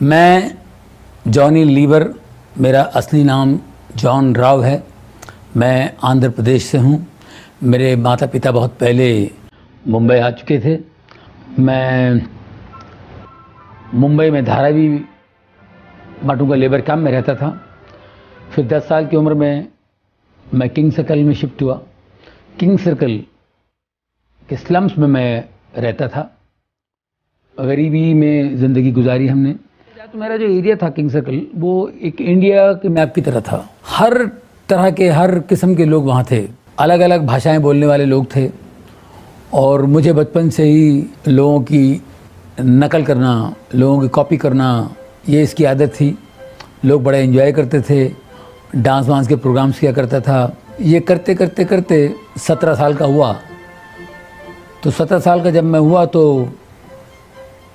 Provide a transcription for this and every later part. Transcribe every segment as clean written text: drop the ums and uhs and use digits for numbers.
मैं Johnny liver, मेरा असली नाम जॉन राव है। मैं आंध्र प्रदेश से हूँ। मेरे माता पिता बहुत पहले मुंबई आ चुके थे। मैं मुंबई में धारावी माटुंगा लेबर कैंप में रहता था। फिर 10 साल की उम्र में मैं किंग सर्कल में शिफ्ट हुआ। किंग सर्कल के स्लम्स में मैं रहता था। गरीबी में ज़िंदगी गुजारी हमने। तो मेरा जो एरिया था किंग सर्कल, वो एक इंडिया के मैप की तरह था। हर तरह के, हर किस्म के लोग वहाँ थे। अलग अलग भाषाएं बोलने वाले लोग थे। और मुझे बचपन से ही लोगों की नकल करना, लोगों की कॉपी करना, ये इसकी आदत थी। लोग बड़ा एंजॉय करते थे। डांस वांस के प्रोग्राम्स किया करता था। ये करते करते करते 17 साल का हुआ। तो 17 साल का जब मैं हुआ तो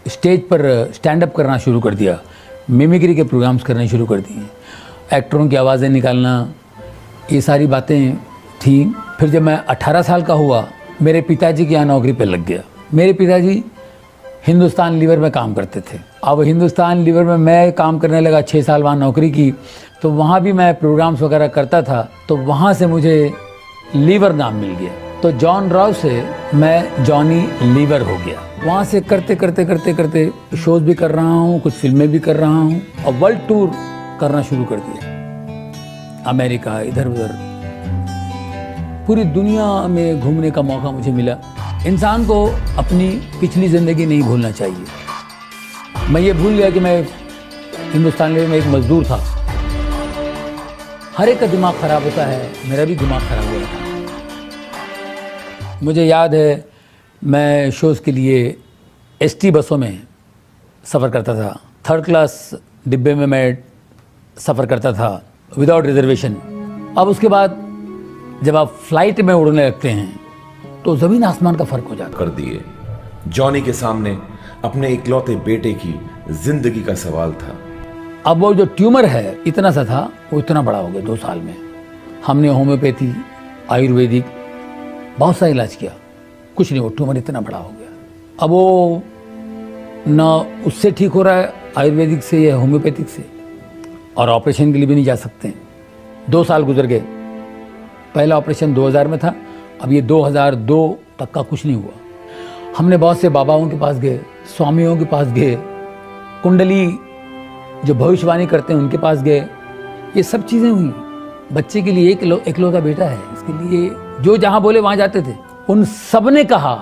स्टेज पर स्टैंड अप करना शुरू कर दिया। मिमिक्री के प्रोग्राम्स करने शुरू कर दिए। एक्टरों की आवाज़ें निकालना, ये सारी बातें थी। फिर जब मैं 18 साल का हुआ, मेरे पिताजी की यहाँ नौकरी पर लग गया। मेरे पिताजी हिंदुस्तान लीवर में काम करते थे। अब हिंदुस्तान लीवर में मैं काम करने लगा, 6 साल वहाँ नौकरी की। तो वहाँ भी मैं प्रोग्राम्स वगैरह करता था। तो वहाँ से मुझे लीवर नाम मिल गया। तो जॉन राव से मैं जॉनी लीवर हो गया। वहाँ से करते करते करते करते शोज़ भी कर रहा हूँ, कुछ फिल्में भी कर रहा हूँ और वर्ल्ड टूर करना शुरू कर दिया। अमेरिका, इधर उधर पूरी दुनिया में घूमने का मौका मुझे मिला। इंसान को अपनी पिछली ज़िंदगी नहीं भूलना चाहिए। मैं ये भूल गया कि मैं हिंदुस्तान में एक मज़दूर था। हर एक का दिमाग ख़राब होता है, मेरा भी दिमाग ख़राब हुआ था। मुझे याद है मैं शोज़ के लिए एसटी बसों में सफ़र करता था। 3rd क्लास डिब्बे में मैं सफ़र करता था विदाउट रिजर्वेशन। अब उसके बाद जब आप फ्लाइट में उड़ने लगते हैं तो ज़मीन आसमान का फ़र्क हो जाता कर दिए। जॉनी के सामने अपने इकलौते बेटे की जिंदगी का सवाल था। अब वो जो ट्यूमर है इतना सा था, वो इतना बड़ा हो गया 2 साल में। हमने होम्योपैथी, आयुर्वेदिक बहुत सा इलाज किया, कुछ नहीं, वो ट्यूमर इतना बड़ा हो गया। अब वो ना उससे ठीक हो रहा है आयुर्वेदिक से या होम्योपैथिक से, और ऑपरेशन के लिए भी नहीं जा सकते। 2 साल गुजर गए। पहला ऑपरेशन 2000 में था, अब ये 2002 तक का कुछ नहीं हुआ। हमने बहुत से बाबाओं के पास गए, स्वामियों के पास गए, कुंडली जो भविष्यवाणी करते हैं उनके पास गए। ये सब चीज़ें हुई। बच्चे के लिए इकलौता बेटा है, इसके लिए जो जहाँ बोले वहाँ जाते थे। उन सब ने कहा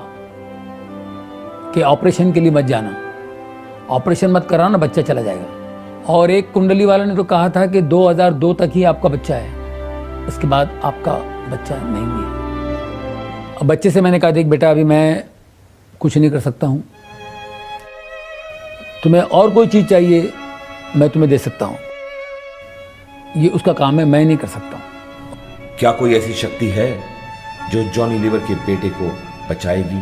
कि ऑपरेशन के लिए मत जाना, ऑपरेशन मत कराना, बच्चा चला जाएगा। और एक कुंडली वाले ने तो कहा था कि 2002 तक ही आपका बच्चा है, उसके बाद आपका बच्चा नहीं है। अब बच्चे से मैंने कहा, देख बेटा, अभी मैं कुछ नहीं कर सकता हूँ, तुम्हें और कोई चीज़ चाहिए मैं तुम्हें दे सकता हूँ, ये उसका काम है, मैं नहीं कर सकता हूँ। क्या कोई ऐसी शक्ति है जो जॉनी लीवर के बेटे को बचाएगी?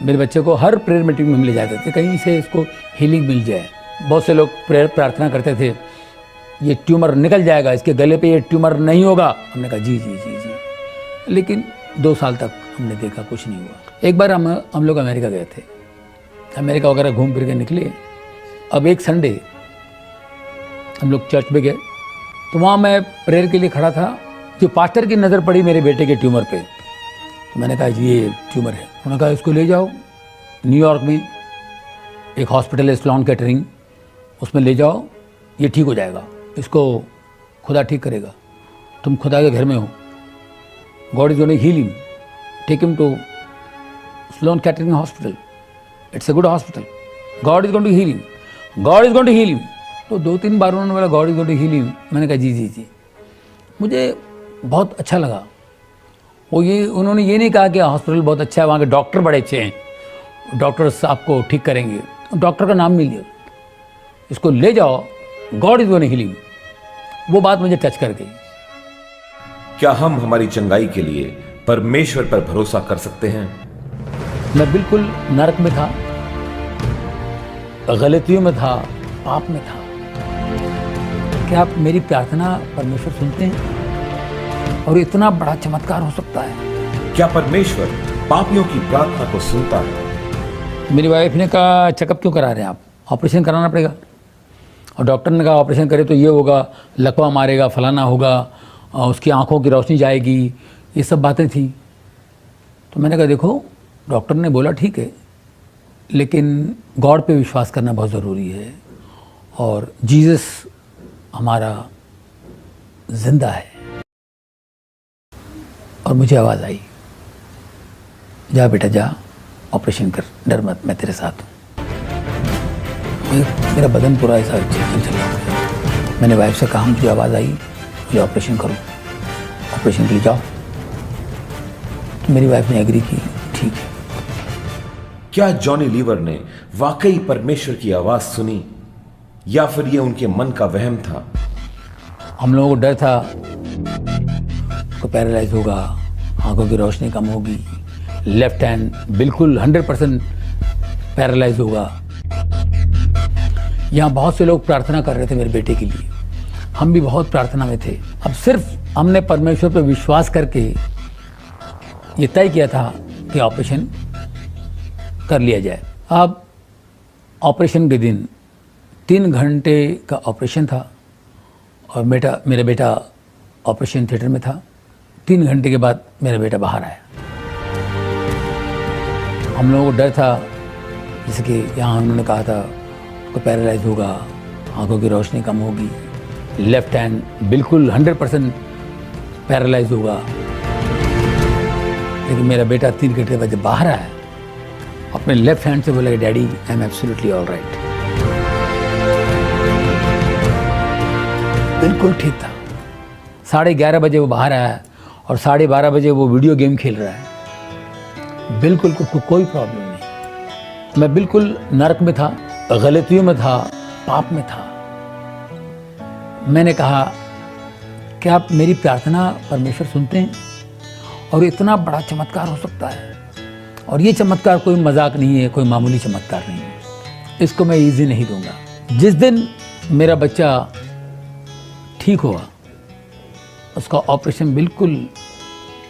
मेरे बच्चे को हर प्रेयर मीटिंग में हम ले जाते थे, कहीं से इसको हीलिंग मिल जाए। बहुत से लोग प्रेयर प्रार्थना करते थे, ये ट्यूमर निकल जाएगा, इसके गले पे ये ट्यूमर नहीं होगा। हमने कहा जी जी जी जी, लेकिन 2 साल तक हमने देखा कुछ नहीं हुआ। एक बार हम लोग अमेरिका गए थे। अमेरिका वगैरह घूम फिर के निकले। अब एक संडे हम लोग चर्च में गए, तो वहाँ मैं प्रेयर के लिए खड़ा था। जो पास्टर की नज़र पड़ी मेरे बेटे के ट्यूमर पे, तो मैंने कहा जी ये ट्यूमर है। उन्होंने कहा इसको ले जाओ न्यूयॉर्क में एक हॉस्पिटल है स्लोन केटरिंग, उसमें ले जाओ, ये ठीक हो जाएगा, इसको खुदा ठीक करेगा, तुम खुदा के घर में हो, God is going to heal him, take him to Sloan Kettering hospital, it's a good hospital, God is going to heal him, God is going to heal him. तो 2-3 बार उन्होंने बोला God is going to heal him. मैंने कहा जी जी जी। मुझे बहुत अच्छा लगा। उन्होंने ये नहीं कहा कि हॉस्पिटल बहुत अच्छा है, वहाँ के डॉक्टर बड़े अच्छे हैं, डॉक्टर्स आपको ठीक करेंगे, डॉक्टर का नाम मिल गया, इसको ले जाओ, God is going to heal him. वो बात मुझे टच कर गई। क्या हम हमारी चंगाई के लिए परमेश्वर पर भरोसा कर सकते हैं? मैं बिल्कुल नरक में था, गलतियों में था, पाप में था। क्या आप मेरी प्रार्थना परमेश्वर सुनते हैं? और इतना बड़ा चमत्कार हो सकता है। क्या परमेश्वर पापियों की प्रार्थना को सुनता है? मेरी वाइफ ने कहा चेकअप क्यों करा रहे हैं आप, ऑपरेशन कराना पड़ेगा। और डॉक्टर ने कहा ऑपरेशन करे तो ये होगा, लकवा मारेगा, फलाना होगा, उसकी आंखों की रोशनी जाएगी, ये सब बातें थी। तो मैंने कहा देखो डॉक्टर ने बोला ठीक है, लेकिन गॉड पे विश्वास करना बहुत ज़रूरी है और जीसस हमारा जिंदा है। और मुझे आवाज़ आई, जा बेटा जा, ऑपरेशन कर, डर मत, मैं तेरे साथ हूँ। मेरा बदन पूरा ऐसा चल रहा। मैंने वाइफ से कहा मुझे आवाज़ आई, मुझे ऑपरेशन करो, ऑपरेशन के लिए जाओ। तो मेरी वाइफ ने एग्री की, ठीक है। क्या जॉनी लीवर ने वाकई परमेश्वर की आवाज सुनी या फिर यह उनके मन का वहम था? हम लोगों को डर था को पैरालाइज होगा, आंखों की रोशनी कम होगी, लेफ्ट हैंड बिल्कुल 100% पैरालाइज होगा। यहाँ बहुत से लोग प्रार्थना कर रहे थे मेरे बेटे के लिए, हम भी बहुत प्रार्थना में थे। अब सिर्फ हमने परमेश्वर पर विश्वास करके ये तय किया था कि ऑपरेशन कर लिया जाए। अब ऑपरेशन के दिन 3 घंटे का ऑपरेशन था और मेरा बेटा ऑपरेशन थिएटर में था। 3 घंटे के बाद मेरा बेटा बाहर आया। हम लोगों को डर था, जैसे कि यहाँ उन्होंने कहा था को पैरालाइज होगा, आंखों की रोशनी कम होगी, लेफ्ट हैंड बिल्कुल 100% पैरालाइज होगा। लेकिन मेरा बेटा 3 घंटे बाद जब बाहर आया, अपने लेफ्ट हैंड से बोला daddy I am absolutely all right. बिल्कुल ठीक था। 11:30 बजे वो बाहर आया और 12:30 बजे वो वीडियो गेम खेल रहा है। बिल्कुल कोई प्रॉब्लम नहीं। मैं बिल्कुल नरक में था, गलतियों में था, पाप में था। मैंने कहा क्या आप मेरी प्रार्थना परमेश्वर सुनते हैं? और इतना बड़ा चमत्कार हो सकता है। और ये चमत्कार कोई मजाक नहीं है, कोई मामूली चमत्कार नहीं है। इसको मैं इजी नहीं दूंगा। जिस दिन मेरा बच्चा ठीक हुआ, उसका ऑपरेशन बिल्कुल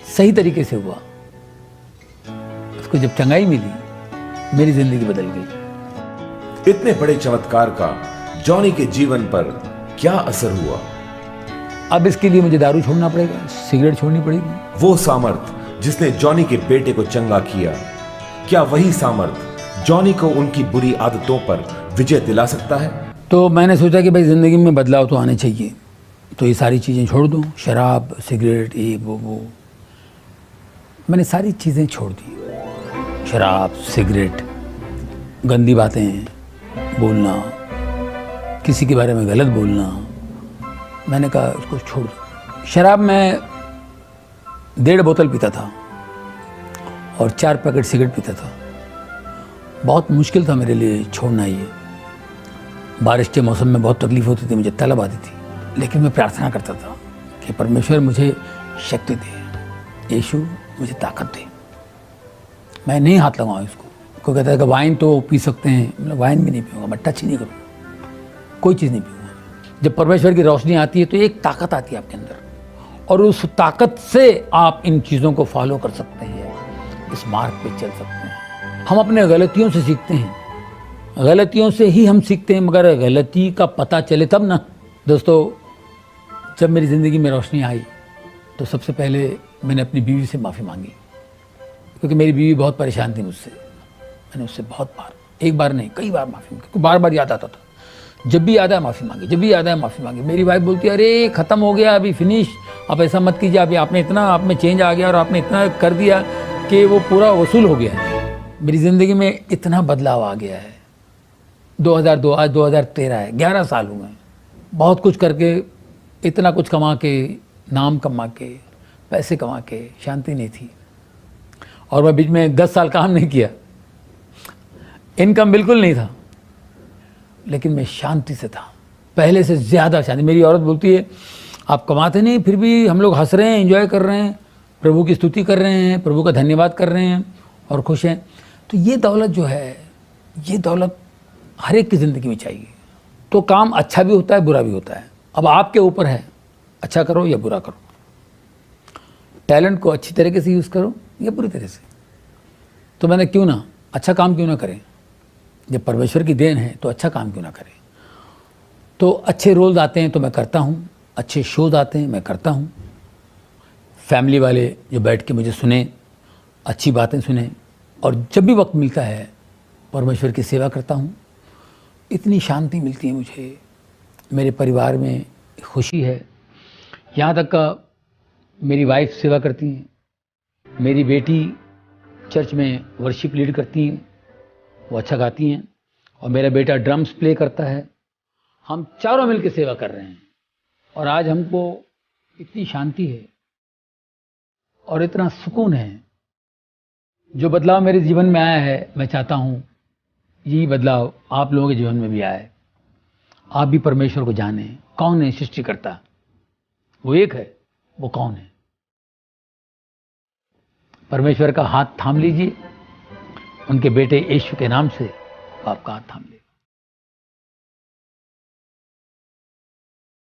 सही तरीके से हुआ, उसको जब चंगाई मिली, मेरी जिंदगी बदल गई। इतने बड़े चमत्कार का जॉनी के जीवन पर क्या असर हुआ? अब इसके लिए मुझे दारू छोड़ना पड़ेगा, सिगरेट छोड़नी पड़ेगी। वो सामर्थ जिसने जॉनी के बेटे को चंगा किया, क्या वही सामर्थ जॉनी को उनकी बुरी आदतों पर विजय दिला सकता है? तो मैंने सोचा कि भाई ज़िंदगी में बदलाव तो आने चाहिए, तो ये सारी चीज़ें छोड़ दूँ, शराब, सिगरेट, ये वो। मैंने सारी चीज़ें छोड़ दी। शराब, सिगरेट, गंदी बातें बोलना, किसी के बारे में गलत बोलना। मैंने कहा उसको छोड़ दो। शराब में 1.5 बोतल पीता था और 4 पैकेट सिगरेट पीता था। बहुत मुश्किल था मेरे लिए छोड़ना ये। बारिश के मौसम में बहुत तकलीफ होती थी, मुझे तलब आती थी, लेकिन मैं प्रार्थना करता था कि परमेश्वर मुझे शक्ति दे, यीशु मुझे ताकत दे, मैं नहीं हाथ लगाऊँ इसको। कोई कहता है कि वाइन तो पी सकते हैं, मतलब वाइन भी नहीं पीऊँगा, मैं टच ही नहीं करूँगा, कोई चीज़ नहीं पीऊँगा। जब परमेश्वर की रोशनी आती है तो एक ताकत आती है आपके अंदर, और उस ताकत से आप इन चीज़ों को फॉलो कर सकते हैं, इस मार्ग पे चल सकते हैं। हम अपने गलतियों से सीखते हैं, गलतियों से ही हम सीखते हैं, मगर गलती का पता चले तब ना। दोस्तों, जब मेरी ज़िंदगी में रोशनी आई तो सबसे पहले मैंने अपनी बीवी से माफ़ी मांगी, क्योंकि मेरी बीवी बहुत परेशान थी मुझसे। मैंने उससे बहुत बार, एक बार नहीं कई बार माफ़ी मांगी, क्योंकि बार बार याद आता था। जब भी याद आया माफ़ी मांगी, जब भी याद आया माफ़ी मांगी। मेरी वाइफ बोलती है अरे ख़त्म हो गया, अभी फिनिश, आप ऐसा मत कीजिए, अभी आपने इतना, आप में चेंज आ गया और आपने इतना कर दिया कि वो पूरा वसूल हो गया है। मेरी ज़िंदगी में इतना बदलाव आ गया है। 2002 आज 2013 है, 11 साल हुए। बहुत कुछ करके, इतना कुछ कमा के, नाम कमा के, पैसे कमा के, शांति नहीं थी। और मैं बीच में 10 साल काम नहीं किया, इनकम बिल्कुल नहीं था, लेकिन मैं शांति से था, पहले से ज़्यादा शांति। मेरी औरत बोलती है आप कमाते नहीं, फिर भी हम लोग हंस रहे हैं, एंजॉय कर रहे हैं, प्रभु की स्तुति कर रहे हैं, प्रभु का धन्यवाद कर रहे हैं और खुश हैं। तो ये दौलत जो है, ये दौलत हर एक की ज़िंदगी में चाहिए। तो काम अच्छा भी होता है, बुरा भी होता है। अब आपके ऊपर है, अच्छा करो या बुरा करो। टैलेंट को अच्छी तरीके से यूज़ करो या बुरी तरह से। तो मैंने क्यों ना अच्छा काम क्यों ना करें, जब परमेश्वर की देन है तो अच्छा काम क्यों ना करें। तो अच्छे रोल्स आते हैं तो मैं करता हूँ, अच्छे शोज आते हैं मैं करता हूँ। फैमिली वाले जो बैठ के मुझे सुने, अच्छी बातें सुने, और जब भी वक्त मिलता है परमेश्वर की सेवा करता हूँ। इतनी शांति मिलती है मुझे, मेरे परिवार में खुशी है। यहाँ तक का मेरी वाइफ सेवा करती हैं, मेरी बेटी चर्च में वर्शिप लीड करती हैं, वो अच्छा गाती हैं, और मेरा बेटा ड्रम्स प्ले करता है। हम चारों मिलकर सेवा कर रहे हैं, और आज हमको इतनी शांति है और इतना सुकून है। जो बदलाव मेरे जीवन में आया है, मैं चाहता हूँ यही बदलाव आप लोगों के जीवन में भी आए। आप भी परमेश्वर को जानें, कौन है सृष्टि करता, वो एक है, वो कौन है। परमेश्वर का हाथ थाम लीजिए, उनके बेटे यीशु के नाम से आपका हाथ थाम लीजिए।